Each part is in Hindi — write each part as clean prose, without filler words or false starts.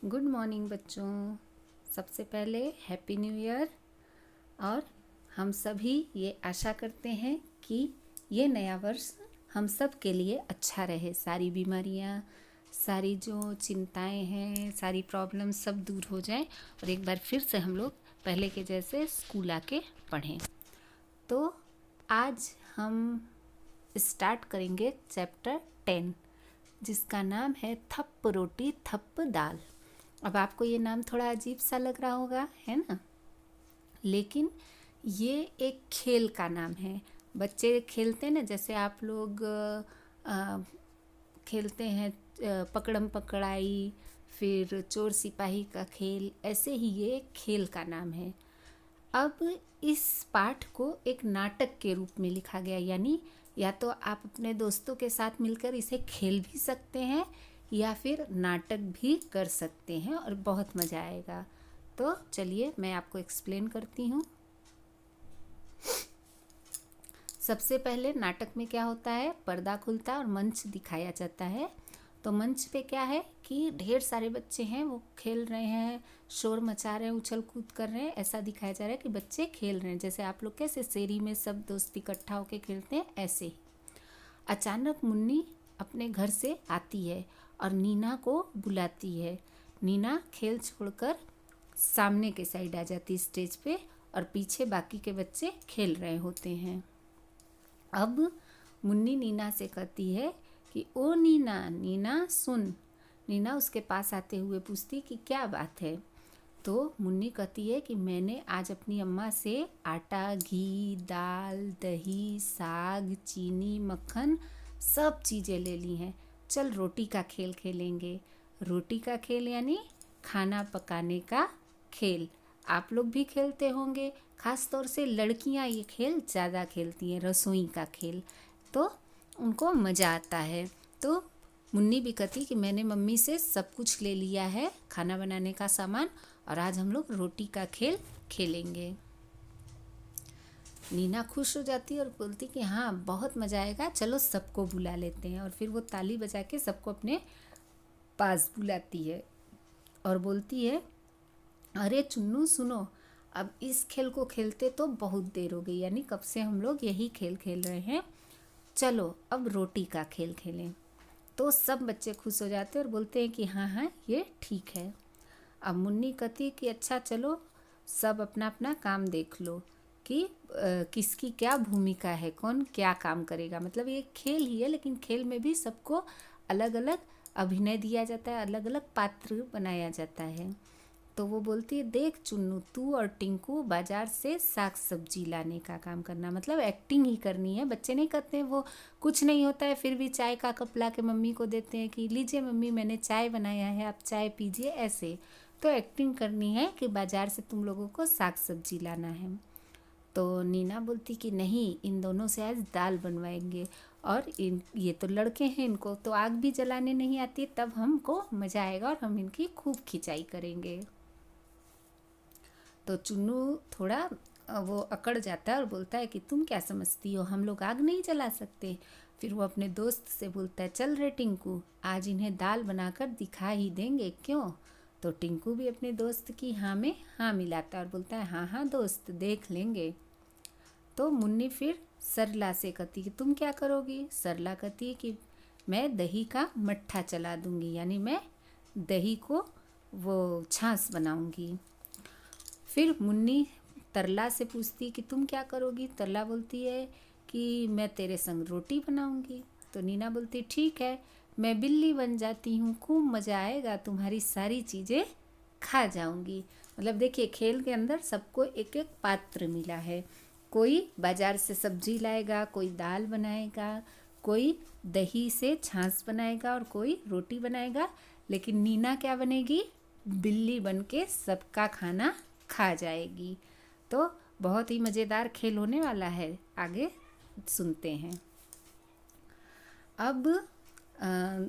गुड मॉर्निंग बच्चों। सबसे पहले हैप्पी न्यू ईयर। और हम सभी ये आशा करते हैं कि ये नया वर्ष हम सब के लिए अच्छा रहे। सारी बीमारियां, सारी जो चिंताएं हैं, सारी प्रॉब्लम्स सब दूर हो जाए और एक बार फिर से हम लोग पहले के जैसे स्कूल आके पढ़ें। तो आज हम स्टार्ट करेंगे चैप्टर 10, जिसका नाम है थप्प रोटी थप्प दाल। अब आपको ये नाम थोड़ा अजीब सा लग रहा होगा, है ना? लेकिन ये एक खेल का नाम है। बच्चे खेलते हैं ना, जैसे आप लोग खेलते हैं पकड़म पकड़ाई, फिर चोर सिपाही का खेल, ऐसे ही ये एक खेल का नाम है। अब इस पाठ को एक नाटक के रूप में लिखा गया, यानी या तो आप अपने दोस्तों के साथ मिलकर इसे खेल भी सकते हैं या फिर नाटक भी कर सकते हैं और बहुत मज़ा आएगा। तो चलिए मैं आपको एक्सप्लेन करती हूँ। सबसे पहले नाटक में क्या होता है, पर्दा खुलता है और मंच दिखाया जाता है। तो मंच पे क्या है कि ढेर सारे बच्चे हैं, वो खेल रहे हैं, शोर मचा रहे हैं, उछल कूद कर रहे हैं। ऐसा दिखाया जा रहा है कि बच्चे खेल रहे हैं, जैसे आप लोग कैसे शेरी में सब दोस्त इकट्ठा होकर खेलते हैं, ऐसे ही। अचानक मुन्नी अपने घर से आती है और नीना को बुलाती है। नीना खेल छोड़कर सामने के साइड आ जाती स्टेज पे और पीछे बाकी के बच्चे खेल रहे होते हैं। अब मुन्नी नीना से कहती है कि ओ नीना, नीना सुन। नीना उसके पास आते हुए पूछती कि क्या बात है। तो मुन्नी कहती है कि मैंने आज अपनी अम्मा से आटा, घी, दाल, दही, साग, चीनी, मक्खन सब चीज़ें ले ली हैं। चल रोटी का खेल खेलेंगे। रोटी का खेल यानी खाना पकाने का खेल। आप लोग भी खेलते होंगे, ख़ास तौर से लड़कियां ये खेल ज़्यादा खेलती हैं, रसोई का खेल, तो उनको मज़ा आता है। तो मुन्नी भी कहती कि मैंने मम्मी से सब कुछ ले लिया है, खाना बनाने का सामान, और आज हम लोग रोटी का खेल खेलेंगे। नीना खुश हो जाती है और बोलती कि हाँ बहुत मज़ा आएगा, चलो सबको बुला लेते हैं। और फिर वो ताली बजा के सबको अपने पास बुलाती है और बोलती है, अरे चुन्नू सुनो, अब इस खेल को खेलते तो बहुत देर हो गई, यानी कब से हम लोग यही खेल खेल रहे हैं, चलो अब रोटी का खेल खेलें। तो सब बच्चे खुश हो जाते हैं और बोलते हैं कि हाँ हाँ ये ठीक है। अब मुन्नी कहती है कि अच्छा चलो सब अपना अपना काम देख लो कि किसकी क्या भूमिका है, कौन क्या काम करेगा। मतलब ये खेल ही है, लेकिन खेल में भी सबको अलग अलग अभिनय दिया जाता है, अलग अलग पात्र बनाया जाता है। तो वो बोलती है, देख चुन्नू, तू और टिंकू बाजार से साग सब्जी लाने का काम करना। मतलब एक्टिंग ही करनी है। बच्चे नहीं करते हैं, वो कुछ नहीं होता है फिर भी चाय का कप ला के मम्मी को देते हैं कि लीजिए मम्मी मैंने चाय बनाया है, आप चाय पीजिए, ऐसे। तो एक्टिंग करनी है कि बाजार से तुम लोगों को साग सब्जी लाना है। तो नीना बोलती कि नहीं, इन दोनों से आज दाल बनवाएंगे, और ये तो लड़के हैं, इनको तो आग भी जलाने नहीं आती, तब हमको मज़ा आएगा और हम इनकी खूब खिंचाई करेंगे। तो चुन्नू थोड़ा वो अकड़ जाता है और बोलता है कि तुम क्या समझती हो, हम लोग आग नहीं जला सकते। फिर वो अपने दोस्त से बोलता है, चल रे टिंकू, आज इन्हें दाल बनाकर दिखा ही देंगे, क्यों? तो टिंकू भी अपने दोस्त की हाँ में हाँ मिलाता है और बोलता है, हाँ हाँ दोस्त, देख लेंगे। तो मुन्नी फिर सरला से कहती कि तुम क्या करोगी। सरला कहती है कि मैं दही का मट्ठा चला दूंगी, यानी मैं दही को वो छाछ बनाऊंगी। फिर मुन्नी तरला से पूछती कि तुम क्या करोगी। तरला बोलती है कि मैं तेरे संग रोटी बनाऊंगी। तो नीना बोलती ठीक है, मैं बिल्ली बन जाती हूँ, खूब मज़ा आएगा, तुम्हारी सारी चीज़ें खा जाऊंगी। मतलब देखिए, खेल के अंदर सबको एक एक पात्र मिला है। कोई बाजार से सब्जी लाएगा, कोई दाल बनाएगा, कोई दही से छाछ बनाएगा और कोई रोटी बनाएगा। लेकिन नीना क्या बनेगी, बिल्ली बन के सबका खाना खा जाएगी। तो बहुत ही मज़ेदार खेल होने वाला है, आगे सुनते हैं। अब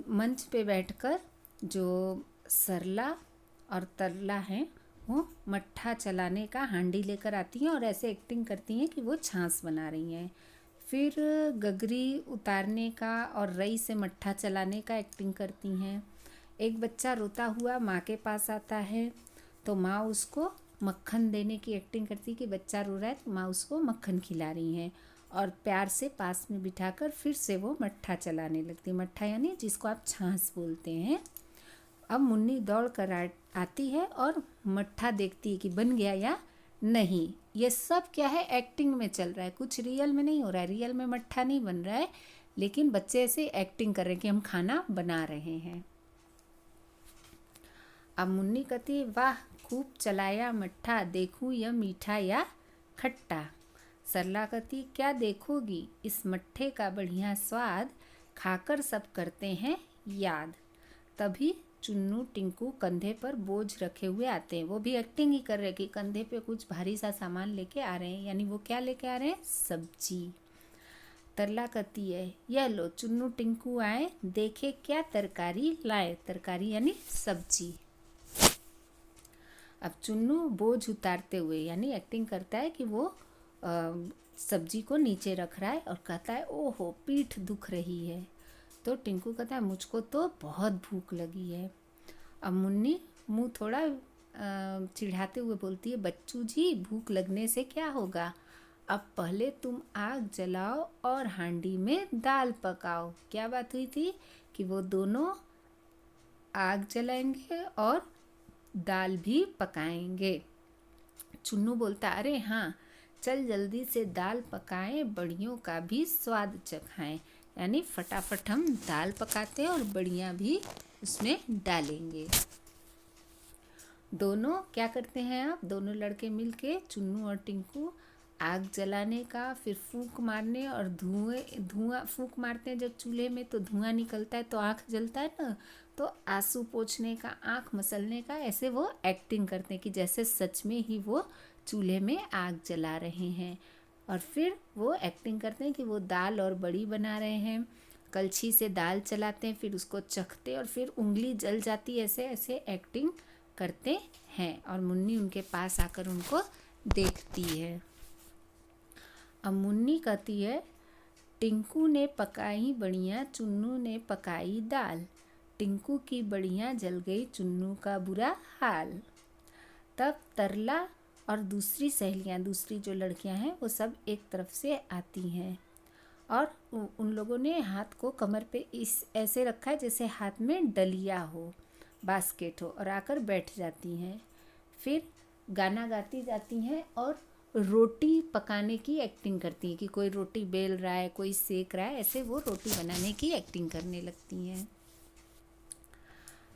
मंच पे बैठकर जो सरला और तरला हैं, वो मट्ठा चलाने का हांडी लेकर आती हैं और ऐसे एक्टिंग करती हैं कि वो छाछ बना रही हैं। फिर गगरी उतारने का और रई से मट्ठा चलाने का एक्टिंग करती हैं। एक बच्चा रोता हुआ माँ के पास आता है, तो माँ उसको मक्खन देने की एक्टिंग करती कि बच्चा रो रहा है, तो माँ उसको मक्खन खिला रही हैं और प्यार से पास में बिठाकर फिर से वो मट्ठा चलाने लगती। मट्ठा यानी जिसको आप छाछ बोलते हैं। अब मुन्नी दौड़ कर आती है और मट्ठा देखती है कि बन गया या नहीं। ये सब क्या है, एक्टिंग में चल रहा है, कुछ रियल में नहीं हो रहा है। रियल में मट्ठा नहीं बन रहा है, लेकिन बच्चे ऐसे एक्टिंग कर रहे हैं कि हम खाना बना रहे हैं। अब मुन्नी कहती, वाह खूब चलाया मट्ठा, देखूं यह मीठा या खट्टा। सरला कहती, क्या देखोगी इस मट्ठे का बढ़िया स्वाद, खाकर सब करते हैं याद। तभी चुन्नू टिंकू कंधे पर बोझ रखे हुए आते हैं। वो भी एक्टिंग ही कर रहे हैं कि कंधे पे कुछ भारी सा सामान लेके आ रहे हैं, यानी वो क्या लेके आ रहे हैं, सब्जी। तरला कहती है, यह लो चुन्नू टिंकू आए, देखे क्या तरकारी लाए। तरकारी यानी सब्जी। अब चुन्नू बोझ उतारते हुए यानी एक्टिंग करता है कि वो सब्जी को नीचे रख रहा है और कहता है, ओहो पीठ दुख रही है। तो टिंकू कहता है, मुझको तो बहुत भूख लगी है। अब मुन्नी मुंह थोड़ा चिढ़ाते हुए बोलती है, बच्चू जी भूख लगने से क्या होगा, अब पहले तुम आग जलाओ और हांडी में दाल पकाओ। क्या बात हुई थी कि वो दोनों आग जलाएंगे और दाल भी पकाएंगे। चुन्नू बोलता, अरे हाँ चल जल्दी से दाल पकाएं, बड़ियों का भी स्वाद चखाएं। यानी फटाफट हम दाल पकाते हैं और बड़ियाँ भी उसमें डालेंगे। दोनों क्या करते हैं, अब दोनों लड़के मिलके चुन्नू और टिंकू आग जलाने का, फिर फूंक मारने और धुआं फूंक मारते हैं जब चूल्हे में तो धुआं निकलता है तो आँख जलता है ना, तो आंसू पोंछने का, आँख मसलने का, ऐसे वो एक्टिंग करते हैं कि जैसे सच में ही वो चूल्हे में आग जला रहे हैं। और फिर वो एक्टिंग करते हैं कि वो दाल और बड़ी बना रहे हैं। कलछी से दाल चलाते हैं, फिर उसको चखते और फिर उंगली जल जाती है, ऐसे ऐसे एक्टिंग करते हैं। और मुन्नी उनके पास आकर उनको देखती है। अब मुन्नी कहती है, टिंकू ने पकाई बड़ियाँ, चुन्नू ने पकाई दाल, टिंकू की बड़ियाँ जल गई, चुन्नू का बुरा हाल। तब तरला और दूसरी सहेलियाँ, दूसरी जो लड़कियाँ हैं वो सब एक तरफ से आती हैं और उन लोगों ने हाथ को कमर पे इस ऐसे रखा है जैसे हाथ में डलिया हो, बास्केट हो, और आकर बैठ जाती हैं। फिर गाना गाती जाती हैं और रोटी पकाने की एक्टिंग करती हैं कि कोई रोटी बेल रहा है, कोई सेक रहा है, ऐसे वो रोटी बनाने की एक्टिंग करने लगती हैं।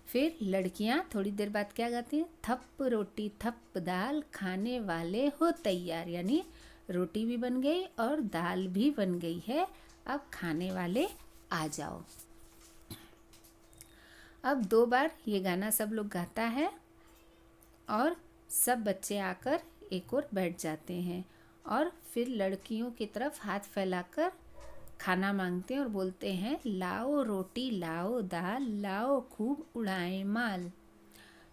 फिर लड़कियां थोड़ी देर बाद क्या गाती हैं, थप रोटी थप दाल, खाने वाले हो तैयार। यानी रोटी भी बन गई और दाल भी बन गई है, अब खाने वाले आ जाओ। अब 2 बार ये गाना सब लोग गाता है और सब बच्चे आकर एक और बैठ जाते हैं और फिर लड़कियों की तरफ हाथ फैलाकर खाना मांगते हैं और बोलते हैं, लाओ रोटी लाओ दाल, लाओ खूब उड़ाएं माल।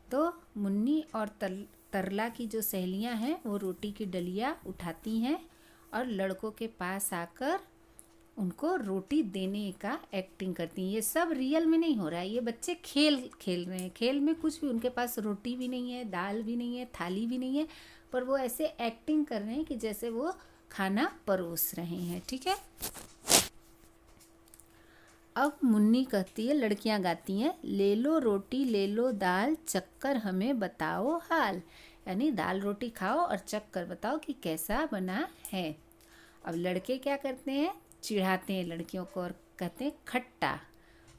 तो मुन्नी और तरला की जो सहेलियां हैं वो रोटी की डलिया उठाती हैं और लड़कों के पास आकर उनको रोटी देने का एक्टिंग करती हैं। ये सब रियल में नहीं हो रहा है, ये बच्चे खेल खेल रहे हैं। खेल में कुछ भी, उनके पास रोटी भी नहीं है, दाल भी नहीं है, थाली भी नहीं है, पर वो ऐसे एक्टिंग कर रहे हैं कि जैसे वो खाना परोस रहे हैं। ठीक है। अब मुन्नी कहती है, लड़कियां गाती हैं, ले लो रोटी ले लो दाल, चक्कर हमें बताओ हाल। यानी दाल रोटी खाओ और चख कर बताओ कि कैसा बना है। अब लड़के क्या करते हैं, चिढ़ाते हैं लड़कियों को और कहते हैं खट्टा।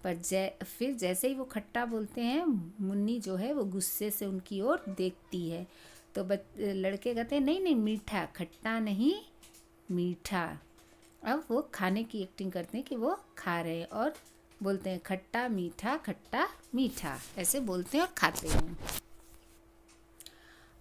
पर फिर जैसे ही वो खट्टा बोलते हैं, मुन्नी जो है वो गुस्से से उनकी ओर देखती है। तो लड़के कहते हैं, नहीं नहीं मीठा, खट्टा नहीं मीठा। अब वो खाने की एक्टिंग करते हैं कि वो खा रहे हैं और बोलते हैं खट्टा मीठा, ऐसे बोलते हैं और खाते हैं।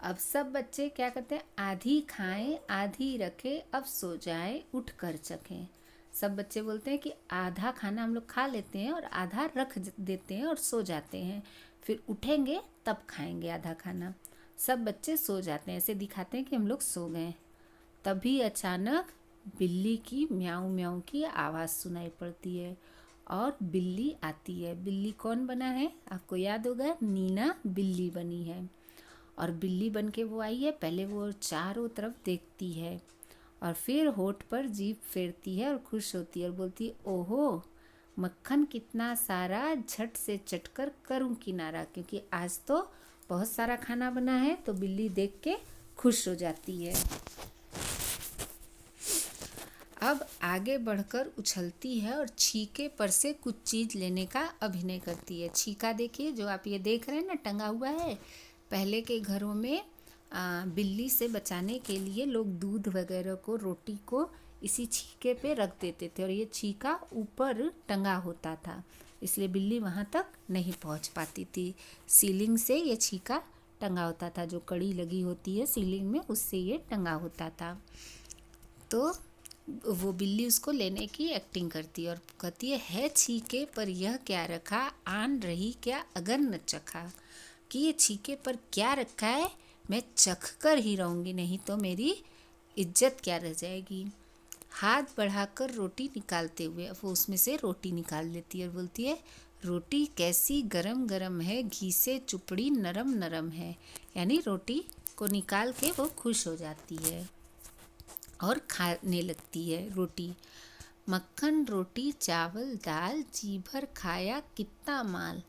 अब सब बच्चे क्या करते हैं, आधी खाएं आधी रखें, अब सो जाएं उठ कर चखें। सब बच्चे बोलते हैं कि आधा खाना हम लोग खा लेते हैं और आधा रख देते हैं और सो जाते हैं, फिर उठेंगे तब खाएंगे आधा खाना। सब बच्चे सो जाते हैं, ऐसे दिखाते हैं कि हम लोग सो गए। तभी अचानक बिल्ली की म्याऊं म्याऊं की आवाज़ सुनाई पड़ती है और बिल्ली आती है। बिल्ली कौन बना है आपको याद होगा, नीना बिल्ली बनी है। और बिल्ली बन के वो आई है, पहले वो चारों तरफ देखती है और फिर होठ पर जीभ फेरती है और खुश होती है और बोलती है, ओहो मक्खन कितना सारा, झट से चटकर करूं किनारा, क्योंकि आज तो बहुत सारा खाना बना है। तो बिल्ली देख के खुश हो जाती है। अब आगे बढ़कर उछलती है और छीके पर से कुछ चीज़ लेने का अभिनय करती है। छीका देखिए, जो आप ये देख रहे हैं ना टंगा हुआ है। पहले के घरों में बिल्ली से बचाने के लिए लोग दूध वगैरह को, रोटी को इसी छीके पे रख देते थे और ये छीका ऊपर टंगा होता था, इसलिए बिल्ली वहाँ तक नहीं पहुँच पाती थी। सीलिंग से ये छीका टंगा होता था, जो कड़ी लगी होती है सीलिंग में, उससे ये टंगा होता था। तो वो बिल्ली उसको लेने की एक्टिंग करती है और कहती है छीके पर यह क्या रखा, आन रही क्या अगर न चखा, कि ये छीके पर क्या रखा है मैं चख कर ही रहूँगी, नहीं तो मेरी इज्जत क्या रह जाएगी। हाथ बढ़ाकर रोटी निकालते हुए अब वो उसमें से रोटी निकाल लेती है और बोलती है, रोटी कैसी गरम गरम है, घी से चुपड़ी नरम नरम है। यानी रोटी को निकाल के वो खुश हो जाती है और खाने लगती है रोटी। मक्खन रोटी चावल दाल, जी भर खाया कितना माल।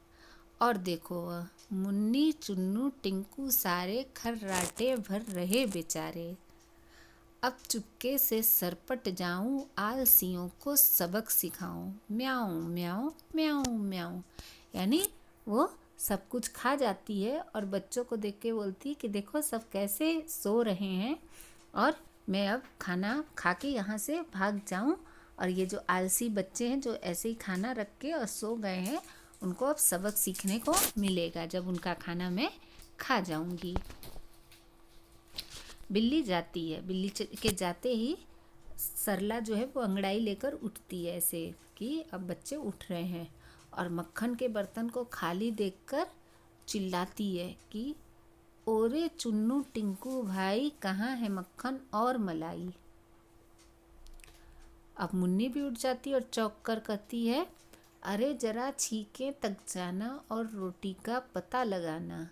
और देखो वह मुन्नी चुन्नू टिंकू सारे खर्राटे भर रहे बेचारे। अब चुपके से सरपट जाऊं, आलसियों को सबक सिखाऊं, म्याऊं म्याऊं म्याऊं म्याऊं। यानी वो सब कुछ खा जाती है और बच्चों को देख के बोलती है कि देखो सब कैसे सो रहे हैं और मैं अब खाना खा के यहाँ से भाग जाऊं, और ये जो आलसी बच्चे हैं जो ऐसे ही खाना रख के और सो गए हैं, उनको अब सबक सीखने को मिलेगा जब उनका खाना मैं खा जाऊंगी। बिल्ली जाती है, बिल्ली के जाते ही सरला जो है वो अंगड़ाई लेकर उठती है, ऐसे कि अब बच्चे उठ रहे हैं, और मक्खन के बर्तन को खाली देखकर चिल्लाती है कि ओरे चुन्नू टिंकू भाई कहाँ है मक्खन और मलाई। अब मुन्नी भी उठ जाती है और चौंक कर कहती है, अरे जरा छीके तक जाना और रोटी का पता लगाना।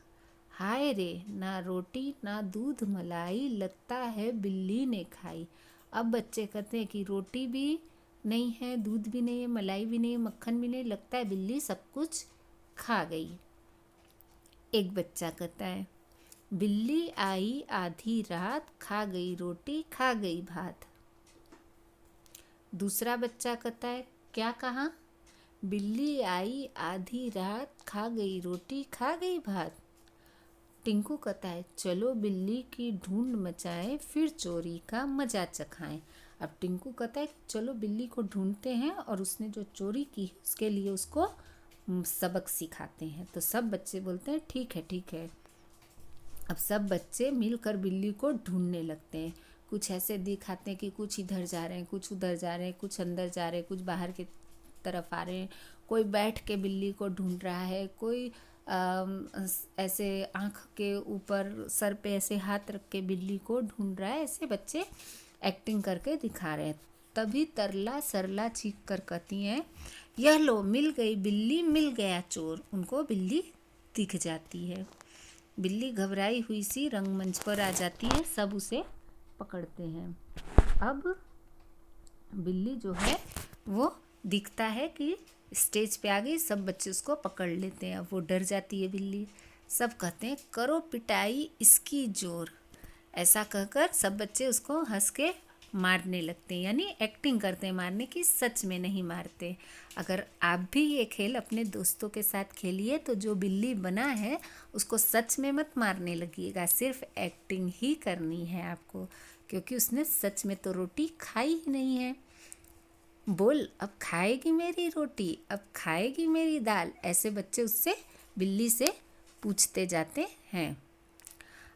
हाय रे, ना रोटी ना दूध मलाई, लगता है बिल्ली ने खाई। अब बच्चे कहते हैं कि रोटी भी नहीं है, दूध भी नहीं है, मलाई भी नहीं है, मक्खन भी नहीं, लगता है बिल्ली सब कुछ खा गई। एक बच्चा कहता है, बिल्ली आई आधी रात, खा गई रोटी खा गई भात। दूसरा बच्चा कहता है, क्या कहा, बिल्ली आई आधी रात, खा गई रोटी खा गई भात। टिंकू कहता है, चलो बिल्ली की ढूंढ मचाएं, फिर चोरी का मजा चखाएं। अब टिंकू कहता है, चलो बिल्ली को ढूंढते हैं और उसने जो चोरी की उसके लिए उसको सबक सिखाते हैं। तो सब बच्चे बोलते हैं ठीक है ठीक है। अब सब बच्चे मिलकर बिल्ली को ढूंढने लगते हैं। कुछ ऐसे दिखाते हैं कि कुछ इधर जा रहे हैं, कुछ उधर जा रहे हैं, कुछ अंदर जा रहे हैं, कुछ बाहर की तरफ आ रहे हैं, कोई बैठ के बिल्ली को ढूंढ रहा है, कोई ऐसे आँख के ऊपर सर पे ऐसे हाथ रख के बिल्ली को ढूंढ रहा है। ऐसे बच्चे एक्टिंग करके दिखा रहे हैं। तभी तरला सरला चीख कर कहती हैं, यह लो मिल गई बिल्ली, मिल गया चोर। उनको बिल्ली दिख जाती है। बिल्ली घबराई हुई सी रंगमंच पर आ जाती है, सब उसे पकड़ते हैं। अब बिल्ली जो है वो दिखता है कि स्टेज पे आ गई, सब बच्चे उसको पकड़ लेते हैं। अब वो डर जाती है बिल्ली। सब कहते हैं, करो पिटाई इसकी जोर। ऐसा कहकर सब बच्चे उसको हंस के मारने लगते हैं, यानी एक्टिंग करते हैं मारने की, सच में नहीं मारते। अगर आप भी ये खेल अपने दोस्तों के साथ खेलिए तो जो बिल्ली बना है उसको सच में मत मारने लगिएगा, सिर्फ एक्टिंग ही करनी है आपको, क्योंकि उसने सच में तो रोटी खाई ही नहीं है। बोल अब खाएगी मेरी रोटी, अब खाएगी मेरी दाल, ऐसे बच्चे उससे बिल्ली से पूछते जाते हैं।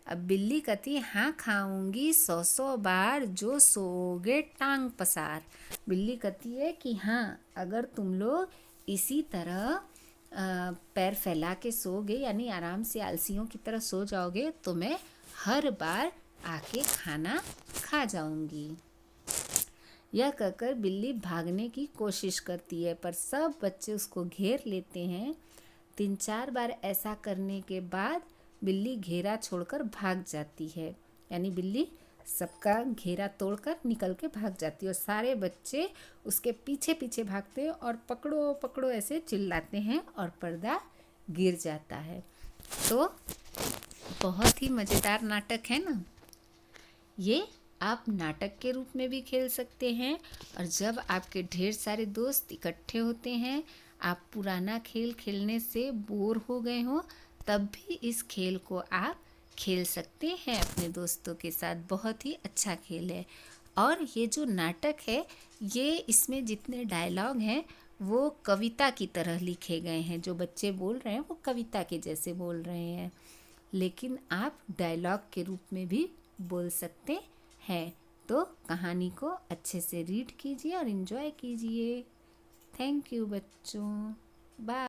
अब बिल्ली कहती है, हाँ खाऊंगी 100 बार, जो सोओगे टांग पसार। बिल्ली कहती है कि हाँ, अगर तुम लोग इसी तरह पैर फैला के सोओगे, यानी आराम से आलसियों की तरह सो जाओगे, तो मैं हर बार आके खाना खा जाऊंगी। यह कहकर बिल्ली भागने की कोशिश करती है, पर सब बच्चे उसको घेर लेते हैं। 3-4 बार ऐसा करने के बाद बिल्ली घेरा छोड़कर भाग जाती है, यानी बिल्ली सबका घेरा तोड़कर निकल के भाग जाती है, और सारे बच्चे उसके पीछे पीछे भागते हैं और पकड़ो पकड़ो ऐसे चिल्लाते हैं और पर्दा गिर जाता है। तो बहुत ही मज़ेदार नाटक है ना। ये आप नाटक के रूप में भी खेल सकते हैं, और जब आपके ढेर सारे दोस्त इकट्ठे होते हैं, आप पुराना खेल खेलने से बोर हो गए हो, तब भी इस खेल को आप खेल सकते हैं अपने दोस्तों के साथ। बहुत ही अच्छा खेल है। और ये जो नाटक है, ये इसमें जितने डायलॉग हैं वो कविता की तरह लिखे गए हैं। जो बच्चे बोल रहे हैं वो कविता के जैसे बोल रहे हैं, लेकिन आप डायलॉग के रूप में भी बोल सकते हैं। तो कहानी को अच्छे से रीड कीजिए और एंजॉय कीजिए। थैंक यू बच्चों, बाय।